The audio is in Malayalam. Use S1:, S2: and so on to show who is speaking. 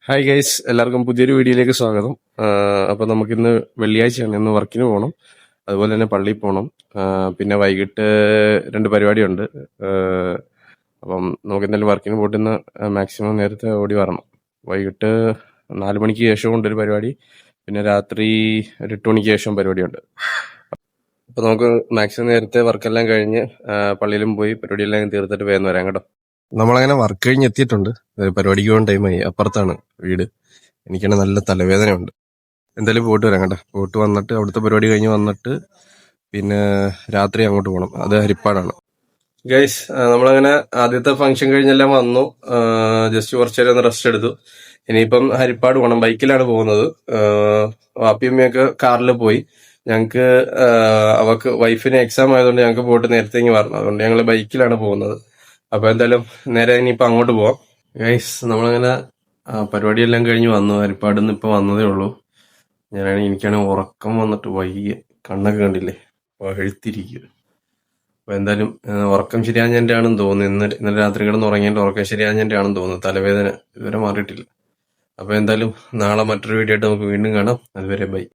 S1: ഹായ് ഗൈസ്, എല്ലാവർക്കും പുതിയൊരു വീഡിയോയിലേക്ക് സ്വാഗതം. അപ്പോൾ നമുക്കിന്ന് വെള്ളിയാഴ്ചയാണ്, ഇന്ന് വർക്കിന് പോകണം, അതുപോലെ തന്നെ പള്ളിയിൽ പോകണം. പിന്നെ വൈകിട്ട് രണ്ട് പരിപാടിയുണ്ട്. അപ്പം നമുക്ക് എന്തായാലും വർക്കിന് പോയിട്ട് ഇന്ന് മാക്സിമം നേരത്തെ ഓടി വരണം. വൈകിട്ട് 4 മണിക്ക് ശേഷം കൊണ്ടൊരു പരിപാടി, പിന്നെ രാത്രി ഒരു 8 മണിക്ക് ശേഷം പരിപാടിയുണ്ട്. അപ്പോൾ നമുക്ക് മാക്സിമം നേരത്തെ വർക്കെല്ലാം കഴിഞ്ഞ് പള്ളിയിലും പോയി പരിപാടിയെല്ലാം തീർത്തിട്ട് വേഗം വരാം കേട്ടോ. നമ്മളങ്ങനെ വർക്ക് കഴിഞ്ഞ് എത്തിയിട്ടുണ്ട്. പരിപാടിക്ക് പോകാൻ ടൈമായി. അപ്പുറത്താണ് വീട്. എനിക്കാണ് നല്ല തലവേദനയുണ്ട്. എന്തായാലും പോയിട്ട് വരാം കേട്ടോ. പോയിട്ട് വന്നിട്ട് അവിടുത്തെ പരിപാടി കഴിഞ്ഞ് വന്നിട്ട് പിന്നെ രാത്രി അങ്ങോട്ട് പോകണം. അത് ഹരിപ്പാടാണ്. ഗൈസ്, നമ്മളങ്ങനെ ആദ്യത്തെ ഫംഗ്ഷൻ കഴിഞ്ഞെല്ലാം വന്നു. ജസ്റ്റ് കുറച്ചു നേരം ഒന്ന് റെസ്റ്റ് എടുത്തു. ഇനിയിപ്പം ഹരിപ്പാട് പോകണം. ബൈക്കിലാണ് പോകുന്നത്. വാപ്പിയമ്മയൊക്കെ കാറിൽ പോയി. ഞങ്ങൾക്ക് അവർക്ക് വൈഫിന് എക്സാം ആയതുകൊണ്ട് ഞങ്ങൾക്ക് പോയിട്ട് നേരത്തെ വരണം. അതുകൊണ്ട് ഞങ്ങൾ ബൈക്കിലാണ് പോകുന്നത്. അപ്പൊ എന്തായാലും നേരെ ഇനിയിപ്പോ അങ്ങോട്ട് പോവാം. ഗൈസ്, നമ്മളങ്ങനെ പരിപാടിയെല്ലാം കഴിഞ്ഞ് വന്നു. ഹരിപ്പാടിൽ നിന്ന് ഇപ്പൊ വന്നതേ ഉള്ളൂ. എനിക്കാണെങ്കിൽ ഉറക്കം വന്നിട്ട് വയ്യ. കണ്ണൊക്കെ കണ്ടില്ലേ, വഴുത്തിരിക്കുക. അപ്പൊ എന്തായാലും ഉറക്കം ശരിയാഞ്ഞതിന്റെ ആണെന്ന് തോന്നുന്നു. ഇന്നലെ രാത്രി കിടന്ന് ഉറങ്ങിയതിന്റെ ഉറക്കം ശരിയാഞ്ഞതിന്റെ ആണെന്ന് തോന്നുന്നു. തലവേദന ഇതുവരെ മാറിയിട്ടില്ല. അപ്പൊ എന്തായാലും നാളെ മറ്റൊരു വീഡിയോ ആയിട്ട് നമുക്ക് വീണ്ടും കാണാം. അതുവരെ ബൈ.